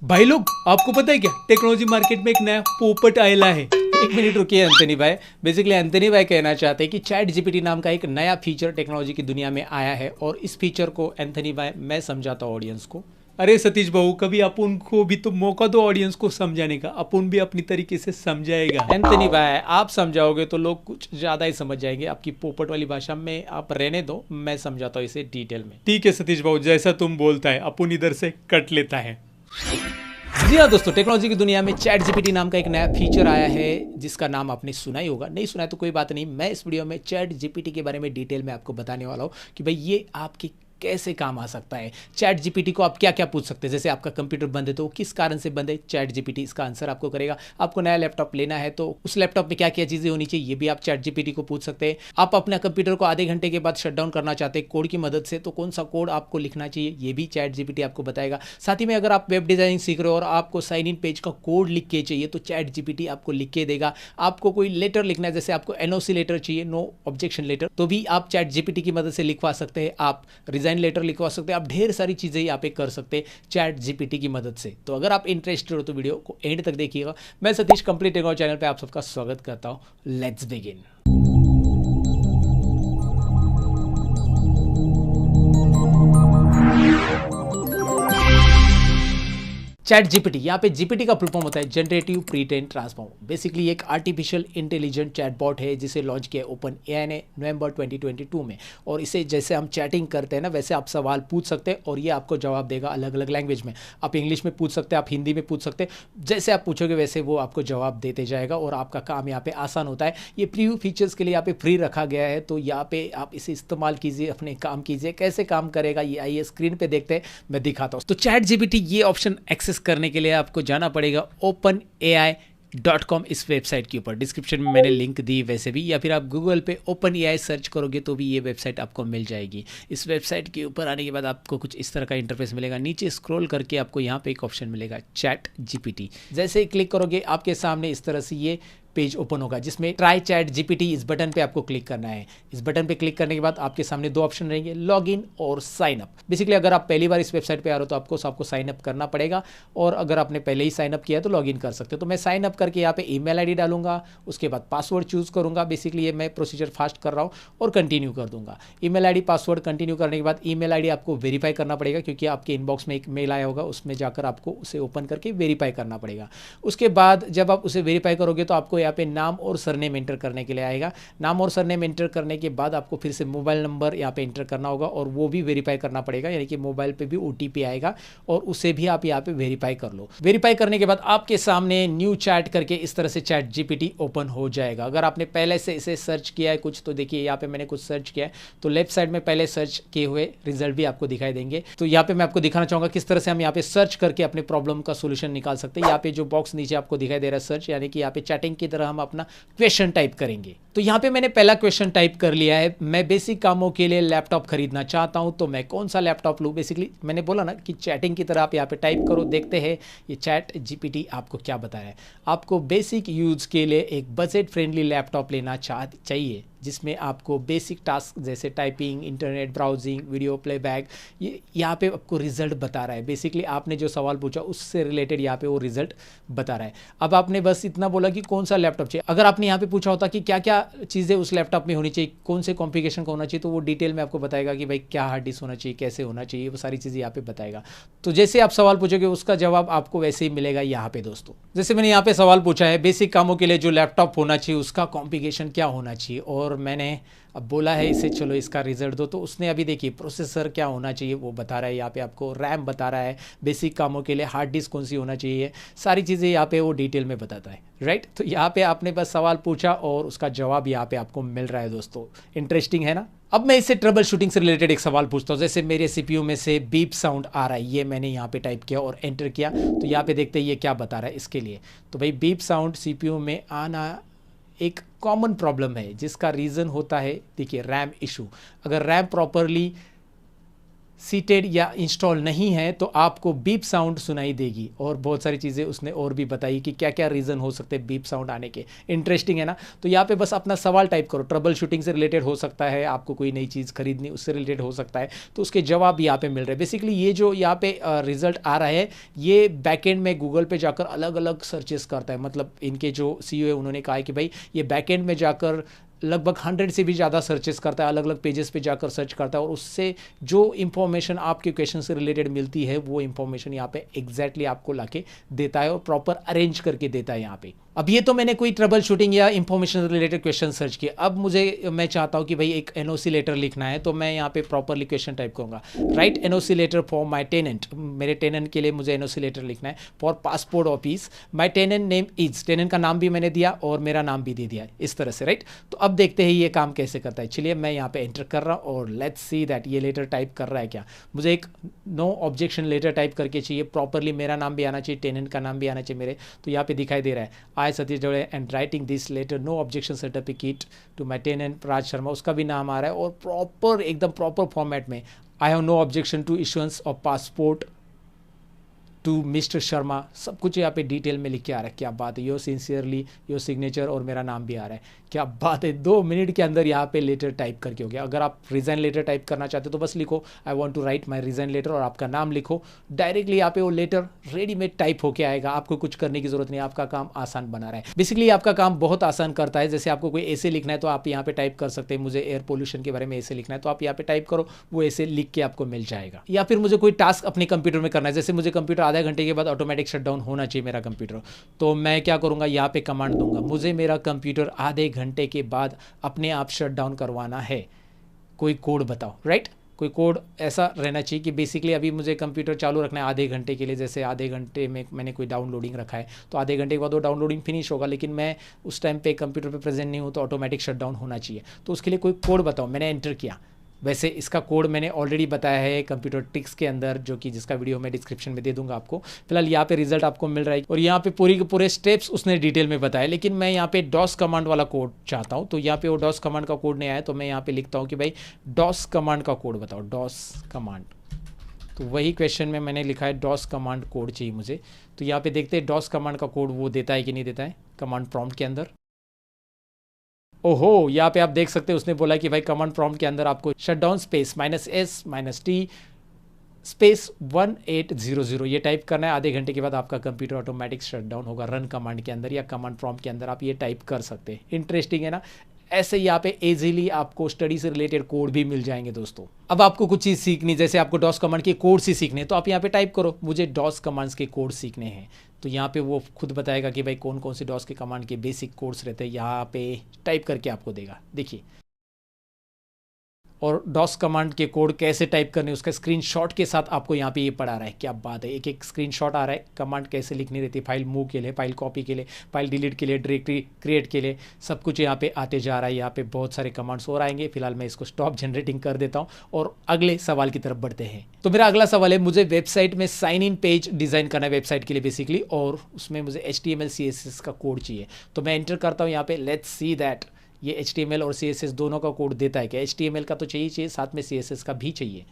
भाई लोग, आपको पता है क्या टेक्नोलॉजी मार्केट में एक नया पोपट आयला है। एक मिनट रुकिए एंथनी भाई। बेसिकली एंथनी भाई कहना चाहते हैं कि चैट जीपीटी नाम का एक नया फीचर टेक्नोलॉजी की दुनिया में आया है और इस फीचर को एंथनी भाई मैं समझाता हूँ ऑडियंस को। अरे सतीश बाबू, कभी अपन को भी तो मौका दो ऑडियंस को समझाने का, अपन भी अपनी तरीके से समझाएगा। एंथनी भाई, आप समझाओगे तो लोग कुछ ज्यादा ही समझ जाएंगे। आपकी पोपट वाली भाषा में आप रहने दो, मैं समझाता हूँ इसे डिटेल में। ठीक है सतीश बाबू, जैसा तुम बोलता है अपन इधर से कट लेता है। जी हाँ दोस्तों, टेक्नोलॉजी की दुनिया में चैट जीपीटी नाम का एक नया फीचर आया है जिसका नाम आपने सुना ही होगा। नहीं सुना है तो कोई बात नहीं, मैं इस वीडियो में चैट जीपीटी के बारे में डिटेल में आपको बताने वाला हूँ कि भाई ये आपकी कैसे काम आ सकता है। चैट जीपीटी को आप क्या क्या पूछ सकते हैं। जैसे आपका कंप्यूटर बंद है तो किस कारण से बंद है, चैट जीपीटी इसका आंसर आपको करेगा। आपको नया लैपटॉप लेना है तो उस लैपटॉप में क्या क्या चीज़ें होनी चाहिए, ये भी आप चैट जीपीटी को पूछ सकते हैं। आप अपना कंप्यूटर को आधे घंटे के बाद शटडाउन करना चाहते हैं कोड की मदद से, तो कौन सा कोड आपको लिखना चाहिए ये भी चैट जीपीटी आपको बताएगा। साथ ही में अगर आप वेब डिजाइनिंग सीख रहे हो और आपको साइन इन पेज का कोड लिख के चाहिए तो चैट जीपीटी आपको लिख के देगा। आपको कोई लेटर लिखना है, जैसे आपको एनओसी लेटर चाहिए, नो ऑब्जेक्शन लेटर, तो भी आप चैट जीपीटी की मदद से लिखवा सकते हैं। आप रिजाइन लेटर लिखवा सकते हैं। आप ढेर सारी चीजें यहाँ पे कर सकते हैं चैट जीपीटी की मदद से। तो अगर आप इंटरेस्टेड हो तो वीडियो को एंड तक देखिएगा। मैं सतीश कंप्लीट टेक्नोलॉजी चैनल पे आप सबका स्वागत करता हूँ। Let's begin. चैट जीपीटी, यहाँ पे जीपीटी का फुल फॉर्म होता है generative pre train transform. Basically एक आर्टिफिशियल इंटेलिजेंट चैटबॉट है जिसे लॉन्च किया ओपन एआई ने नवंबर 2022 में। और इसे जैसे हम चैटिंग करते हैं ना, वैसे आप सवाल पूछ सकते हैं और ये आपको जवाब देगा अलग अलग लैंग्वेज में। आप इंग्लिश में पूछ सकते हैं, आप हिंदी में पूछ सकते हैं। जैसे आप पूछोगे वैसे वो आपको जवाब देते जाएगा और आपका काम यहाँ पे आसान होता है। ये प्रीव्यू फीचर्स के लिए यहाँ पे फ्री रखा गया है, तो यहाँ पे आप इसे इस्तेमाल कीजिए, अपने काम कीजिए। कैसे काम करेगा ये आइए स्क्रीन पे देखते हैं, मैं दिखाता हूँ। तो चैट जीपीटी ये ऑप्शन एक्सेस करने के लिए आपको जाना पड़ेगा openai.com इस वेबसाइट के ऊपर। डिस्क्रिप्शन में मैंने लिंक दी वैसे भी, या फिर आप गूगल पे ओपन एआई सर्च करोगे तो भी ये वेबसाइट आपको मिल जाएगी। इस वेबसाइट के ऊपर आने के बाद आपको कुछ इस तरह का इंटरफेस मिलेगा। नीचे स्क्रॉल करके आपको यहाँ पे एक ऑप्शन मिलेगा चैट जीपीटी। जैसे ही क्लिक करोगे आपके सामने इस तरह से ये पेज ओपन होगा जिसमें ट्राई चैट जीपीटी, इस बटन पे आपको क्लिक करना है। इस बटन पे क्लिक करने के बाद आपके सामने दो ऑप्शन रहेंगे, लॉग इन और साइन अप। बेसिकली अगर आप पहली बार इस वेबसाइट पे आ रहे हो तो आपको साइन अप करना पड़ेगा, और अगर आपने पहले ही साइन अप किया है तो लॉग इन कर सकते हो। तो मैं साइन अप करके यहाँ पे ईमेल आईडी डालूंगा, उसके बाद पासवर्ड चूज करूंगा। बेसिकली ये मैं प्रोसीजर फास्ट कर रहा हूँ और कंटिन्यू कर दूंगा। ईमेल आईडी पासवर्ड कंटिन्यू करने के बाद ईमेल आईडी आपको वेरीफाई करना पड़ेगा, क्योंकि आपके इनबॉक्स में एक मेल आया होगा, उसमें जाकर आपको उसे ओपन करके वेरीफाई करना पड़ेगा। उसके बाद जब आप उसे वेरीफाई करोगे तो आपको यहाँ पे नाम और सरनेम एंटर करने के लिए आएगा। नाम और सरनेम एंटर करने के बाद आपको फिर से मोबाइल नंबर यहाँ पे एंटर करना होगा और वो भी वेरीफाई करना पड़ेगा, यानी कि मोबाइल पे भी ओटीपी आएगा और उसे भी आप यहाँ पे वेरीफाई कर लो। वेरीफाई करने के बाद आपके सामने न्यू चैट करके इस तरह से चैट जीपीटी ओपन हो जाएगा। अगर आपने पहले से इसे सर्च किया है कुछ, तो देखिए यहाँ पे मैंने कुछ सर्च किया है, तो लेफ्ट साइड में पहले सर्च किए हुए रिजल्ट भी आपको दिखाई देंगे। तो यहाँ पे मैं आपको दिखाना चाहूंगा किस तरह से हम यहाँ पे सर्च करके अपने प्रॉब्लम का सोल्यूशन निकाल सकते हैं। यहाँ पे जो बॉक्स नीचे आपको दिखाई दे रहा है सर्च, यानी कि यहाँ पे चैटिंग की तरह हम अपना क्वेश्चन टाइप करेंगे। तो यहाँ पे मैंने पहला क्वेश्चन टाइप कर लिया है, मैं बेसिक कामों के लिए लैपटॉप खरीदना चाहता हूँ, तो मैं कौन सा लैपटॉप लूँ। बेसिकली मैंने बोला ना कि चैटिंग की तरह आप यहाँ पे टाइप करो, देखते हैं ये चैट जीपीटी आपको क्या बता रहा है। आपको बेसिक यूज के लिए एक बजट फ्रेंडली लैपटॉप लेना चाहिए जिसमें आपको बेसिक टास्क जैसे typing, internet browsing, video playback, ये यहाँ पे आपको रिजल्ट बता रहा है। बेसिकली आपने जो सवाल पूछा उससे रिलेटेड यहाँ पे वो रिजल्ट बता रहा है। अब आपने बस इतना बोला कि कौन सा लैपटॉप चाहिए। अगर आपने यहाँ पे पूछा होता कि क्या क्या चीज़ें उस लैपटॉप में होनी चाहिए, कौन से कॉन्फ़िगरेशन का होना चाहिए, तो वो डिटेल में आपको बताएगा कि भाई क्या हार्ड डिस्क होना चाहिए, कैसे होना चाहिए, वो सारी चीज़ें यहाँ पे बताएगा। तो जैसे आप सवाल पूछोगे उसका जवाब आपको वैसे ही मिलेगा यहाँ पे दोस्तों। जैसे मैंने यहाँ पे सवाल पूछा है बेसिक कामों के लिए जो लैपटॉप होना चाहिए उसका कॉन्फ़िगरेशन क्या होना चाहिए, और मैंने अब बोला है इसे चलो इसका रिजल्ट दो, तो उसने अभी देखिए प्रोसेसर क्या होना चाहिए वो बता रहा है, यहाँ पे आपको रैम बता रहा है, बेसिक कामों के लिए हार्ड डिस्क कौन सी होना चाहिए, सारी चीज़ें यहाँ पे वो डिटेल में बताता है, राइट। तो यहाँ पे आपने बस सवाल पूछा और उसका जवाब यहाँ पे आपको मिल रहा है दोस्तों। इंटरेस्टिंग है ना। अब मैं इससे ट्रबल शूटिंग से रिलेटेड एक सवाल पूछता हूँ। जैसे मेरे सीपीयू में से बीप साउंड आ रहा है, ये मैंने यहाँ पे टाइप किया और एंटर किया, तो यहाँ पे देखते हैं ये क्या बता रहा है इसके लिए। तो भाई बीप साउंड सीपीयू में आना एक कॉमन प्रॉब्लम है जिसका रीज़न होता है, देखिए रैम इशू। अगर रैम प्रॉपरली सीटेड या इंस्टॉल नहीं है तो आपको बीप साउंड सुनाई देगी, और बहुत सारी चीज़ें उसने और भी बताई कि क्या क्या रीज़न हो सकते हैं बीप साउंड आने के। इंटरेस्टिंग है ना। तो यहाँ पे बस अपना सवाल टाइप करो, ट्रबल शूटिंग से रिलेटेड हो सकता है, आपको कोई नई चीज़ खरीदनी उससे रिलेटेड हो सकता है, तो उसके जवाब यहाँ पे मिल रहे हैं। बेसिकली ये जो यहाँ पे रिजल्ट आ रहा है ये बैकएंड में गूगल पे जाकर अलग अलग सर्चेस करता है। मतलब इनके जो सीईओ है उन्होंने कहा है कि भाई ये बैकएंड में जाकर लगभग 100 से भी ज़्यादा सर्चेस करता है, अलग अलग पेजेस पे जाकर सर्च करता है, और उससे जो इंफॉर्मेशन आपके क्वेश्चन से रिलेटेड मिलती है वो इंफॉर्मेशन यहाँ पे एग्जैक्टली आपको लाके देता है और प्रॉपर अरेंज करके देता है यहाँ पे। अब ये तो मैंने कोई ट्रबल शूटिंग या इंफॉर्मेशन रिलेटेड क्वेश्चन सर्च किया। अब मैं चाहता हूँ कि भाई एक एनओसी लेटर लिखना है, तो मैं यहाँ पे प्रॉपरली क्वेश्चन टाइप करूँगा, right NOC letter for my tenant. मेरे टेनेंट के लिए मुझे एनओसी लेटर लिखना है for passport office, my tenant name is, tenant का नाम भी मैंने दिया और मेरा नाम भी दे दिया इस तरह से, राइट। तो अब देखते हैं ये काम कैसे करता है। चलिए मैं यहाँ पे एंटर कर रहा हूँ और लेट्स सी दैट ये लेटर टाइप कर रहा है क्या। मुझे एक नो ऑब्जेक्शन लेटर टाइप करके चाहिए, प्रॉपरली मेरा नाम भी आना चाहिए, टेनेंट का नाम भी आना चाहिए मेरे। तो यहाँ पे दिखाई दे रहा है I Satish Jode and writing this letter no objection certificate to my tenant Raj Sharma, उसका भी नाम आ रहा है और प्रॉपर एकदम प्रॉपर फॉर्मेट में I have no objection to issuance of passport to mister Sharma, सब कुछ यहाँ पे डिटेल में लिख के आ रहा है। क्या बात है, योर सिंसियरली, योर सिग्नेचर और मेरा नाम भी आ रहा है। क्या बात है, 2 मिनट के अंदर यहाँ पे लेटर टाइप करके हो गया। अगर आप रिज़ाइन लेटर टाइप करना चाहते हो तो बस लिखो I want to write my resign letter और आपका नाम लिखो, डायरेक्टली यहाँ पे वो लेटर रेडीमेड टाइप होके आएगा। आपको कुछ करने की जरूरत नहीं, आपका काम आसान बना रहा है। बेसिकली आपका काम बहुत आसान करता है। जैसे आपको कोई ऐसे लिखना है तो आप यहाँ पे टाइप कर सकते हैं, मुझे एयर पोल्यूशन के बारे में ऐसे लिखना है तो आप यहाँ पे टाइप करो, वो ऐसे लिख के आपको मिल जाएगा। या फिर मुझे कोई टास्क अपने कंप्यूटर में करना है, जैसे मुझे कंप्यूटर आधा घंटे के बाद ऑटोमेटिक शटडाउन होना चाहिए मेरा कंप्यूटर, तो मैं क्या करूँगा यहाँ पे कमांड दूंगा, मुझे मेरा कंप्यूटर आधे घंटे के बाद अपने आप शट डाउन करवाना है, कोई कोड बताओ, राइट। कोई कोड ऐसा रहना चाहिए कि बेसिकली अभी मुझे कंप्यूटर चालू रखना है आधे घंटे के लिए। जैसे आधे घंटे में मैंने कोई डाउनलोडिंग रखा है तो आधे घंटे के बाद वो डाउनलोडिंग फिनिश होगा, लेकिन मैं उस टाइम पे कंप्यूटर पे प्रेजेंट नहीं हूँ तो ऑटोमेटिक शट डाउन होना चाहिए। तो उसके लिए कोई कोड बताओ, मैंने एंटर किया। वैसे इसका कोड मैंने ऑलरेडी बताया है कंप्यूटर ट्रिक्स के अंदर, जो कि जिसका वीडियो मैं डिस्क्रिप्शन में दे दूंगा आपको। फिलहाल यहाँ पे रिजल्ट आपको मिल रहा है और यहाँ पे पूरी के पूरे स्टेप्स उसने डिटेल में बताया, लेकिन मैं यहाँ पे डॉस कमांड वाला कोड चाहता हूँ। तो यहाँ पे वो डॉस कमांड का कोड नहीं आया तो मैं यहाँ पे लिखता हूँ कि भाई डॉस कमांड का कोड बताओ, डॉस कमांड। तो वही क्वेश्चन में मैंने लिखा है डॉस कमांड कोड चाहिए मुझे। तो यहाँ पे देखते हैं डॉस कमांड का कोड वो देता है कि नहीं देता है कमांड प्रॉम्प्ट के अंदर। ओहो, यहाँ पे आप देख सकते हैं उसने बोला कि भाई कमांड प्रॉम्प्ट के अंदर आपको शटडाउन स्पेस -S-T स्पेस 1800 ये टाइप करना है। आधे घंटे के बाद आपका कंप्यूटर ऑटोमेटिक शटडाउन होगा रन कमांड के अंदर या कमांड प्रॉम्प्ट के अंदर आप ये टाइप कर सकते हैं। इंटरेस्टिंग है ना। ऐसे यहाँ पे इजीली आपको स्टडी से रिलेटेड कोड भी मिल जाएंगे दोस्तों। अब आपको कुछ चीज़ सीखनी, जैसे आपको डॉस कमांड के कोड ही सीखने, तो आप यहाँ पे टाइप करो मुझे डॉस कमांड्स के कोड सीखने हैं। तो यहाँ पे वो खुद बताएगा कि भाई कौन कौन से डॉस के कमांड के बेसिक कोड्स रहते हैं, यहाँ पे टाइप करके आपको देगा। देखिए, और डॉस कमांड के कोड कैसे टाइप करने उसका स्क्रीनशॉट के साथ आपको यहाँ पे ये पढ़ा रहा है। क्या बात है, एक एक स्क्रीनशॉट आ रहा है कमांड कैसे लिखनी रहती है, फाइल मूव के लिए, फाइल कॉपी के लिए, फाइल डिलीट के लिए, डायरेक्टरी क्रिएट के लिए, सब कुछ यहाँ पे आते जा रहा है। यहाँ पे बहुत सारे कमांड्स और आएंगे। फिलहाल मैं इसको स्टॉप जनरेटिंग कर देता हूँ और अगले सवाल की तरफ बढ़ते हैं। तो मेरा अगला सवाल है, मुझे वेबसाइट में साइन इन पेज डिज़ाइन करना है वेबसाइट के लिए बेसिकली, और उसमें मुझे HTML CSS का कोड चाहिए। तो मैं एंटर करता हूँ यहाँ पे, लेट्स सी दैट ये HTML और CSS दोनों का कोड देता है क्या। HTML का तो चाहिए, साथ में CSS का भी चाहिए।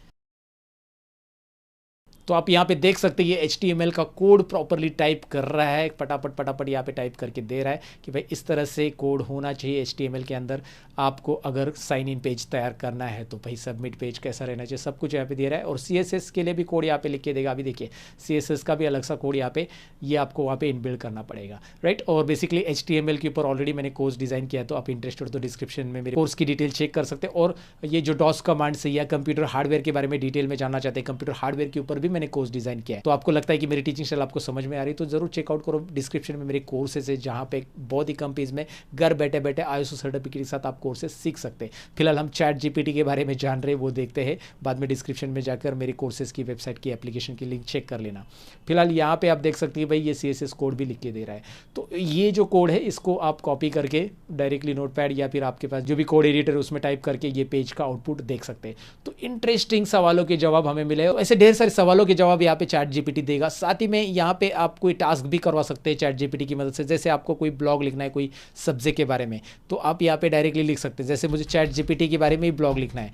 तो आप यहाँ पे देख सकते हैं ये HTML का कोड प्रॉपरली टाइप कर रहा है, फटाफट यहाँ पे टाइप करके दे रहा है कि भाई इस तरह से कोड होना चाहिए HTML के अंदर आपको अगर साइन इन पेज तैयार करना है। तो भाई सबमिट पेज कैसा रहना चाहिए, सब कुछ यहाँ पे दे रहा है। और CSS के लिए भी कोड यहाँ पे लिख के देगा। अभी देखिए CSS का भी अलग सा कोड यहाँ पे ये आपको वहाँ पे इनबिल्ड करना पड़ेगा, राइट। और बेसिकली HTML के ऊपर ऑलरेडी मैंने कोर्स डिज़ाइन किया है, तो आप इंटरेस्टेड तो डिस्क्रिप्शन में मेरे कोर्स की डिटेल चेक कर सकते हैं। और ये जो डॉस कमांड से या कंप्यूटर हार्डवेयर के बारे में डिटेल में जानना चाहते हैं, कंप्यूटर हार्डवेयर के ऊपर भी मैंने कोर्स डिज़ाइन किया है। तो आपको लगता है कि मेरी टीचिंग स्टाइल आपको समझ में आ रही है तो जरूर चेकआउट करो। डिस्क्रिप्शन में मेरे कोर्सेज है जहाँ पे बहुत ही कम फीस में घर बैठे बैठे ISO सर्टिफिकेट के साथ आप कोर्सेज सीख सकते हैं। फिलहाल हम ChatGPT के बारे में जान रहे हैं, वो देखते हैं बाद में। डिस्क्रिप्शन में जाकर मेरे कोर्सेज की वेबसाइट की एप्लीकेशन की लिंक चेक कर लेना। फिलहाल यहाँ पे आप देख सकते हैं भाई ये CSS कोड भी लिख के दे रहा है। तो ये जो कोड है इसको आप कॉपी करके डायरेक्टली नोटपैड या फिर आपके पास जो भी कोड एडिटर है उसमें टाइप करके ये पेज का आउटपुट देख सकते हैं। तो इंटरेस्टिंग सवालों के जवाब हमें मिले। ऐसे ढेर सारे सवालों के जवाब यहाँ पे ChatGPT देगा। साथ ही में यहाँ पे आप कोई टास्क भी करवा सकते हैं ChatGPT की मदद से। जैसे आपको कोई ब्लॉग लिखना है कोई सब्जेक्ट के बारे में, तो आप यहाँ पे डायरेक्टली लिख सकते हैं। जैसे मुझे ChatGPT के बारे में ही ब्लॉग लिखना है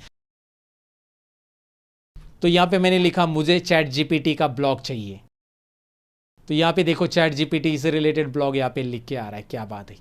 तो यहाँ पे मैंने लिखा मुझे चैट जीपीटी का ब्लॉग चाहिए, तो यहाँ पे देखो चैट जीपीटी से रिलेटेड ब्लॉग यहाँ पे लिख के आ रहा है, क्या बात है।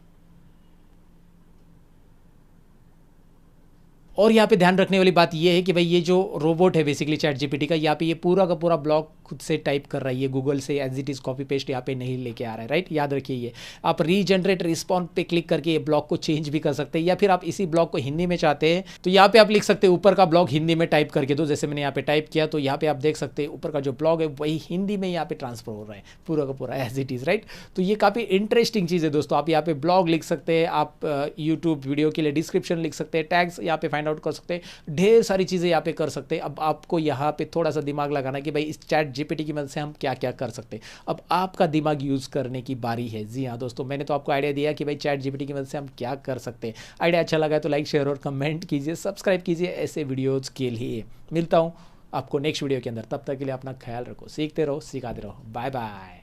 और यहाँ पे ध्यान रखने वाली बात ये है कि भाई ये जो रोबोट है बेसिकली चैट जीपीटी का, यहाँ पे ये पूरा का पूरा ब्लॉग खुद से टाइप कर रहा है, ये गूगल से as it is copy paste यहाँ पे नहीं लेके आ रहा है, राइट। याद रखिए ये आप रीजनरेट रिस्पॉन्स पे क्लिक करके ये ब्लॉग को चेंज भी कर सकते हैं, या फिर आप इसी ब्लॉग को हिंदी में चाहते हैं तो यहाँ पे आप लिख सकते हैं ऊपर का ब्लॉग हिंदी में टाइप करके दो, जैसे मैंने यहाँ पे टाइप किया तो यहाँ पे आप देख सकते हैं ऊपर का जो ब्लॉग है वही हिंदी में यहाँ पे ट्रांसफर हो रहा है पूरा का पूरा एज इट इज़, राइट। तो ये काफ़ी इंटरेस्टिंग चीज़ है दोस्तों। आप यहाँ पे ब्लॉग लिख सकते हैं, आप यूट्यूब वीडियो के लिए डिस्क्रिप्शन लिख सकते हैं, टैग्स यहाँ पे फाइंड आउट कर सकते हैं, ढेर सारी चीज़ें यहाँ पे कर सकते हैं। अब आपको यहाँ पे थोड़ा सा दिमाग लगाना कि भाई इस चैट जीपीटी की मदद से हम क्या क्या कर सकते हैं। अब आपका दिमाग यूज़ करने की बारी है। जी हाँ दोस्तों, मैंने तो आपको आइडिया दिया कि भाई चैट जीपीटी की मदद से हम क्या कर सकते हैं। आइडिया अच्छा लगा तो लाइक शेयर और कमेंट कीजिए, सब्सक्राइब कीजिए ऐसे वीडियोज़ के लिए। मिलता हूँ आपको नेक्स्ट वीडियो के अंदर, तब तक के लिए अपना ख्याल रखो, सीखते रहो, सिखाते रहो। Bye bye.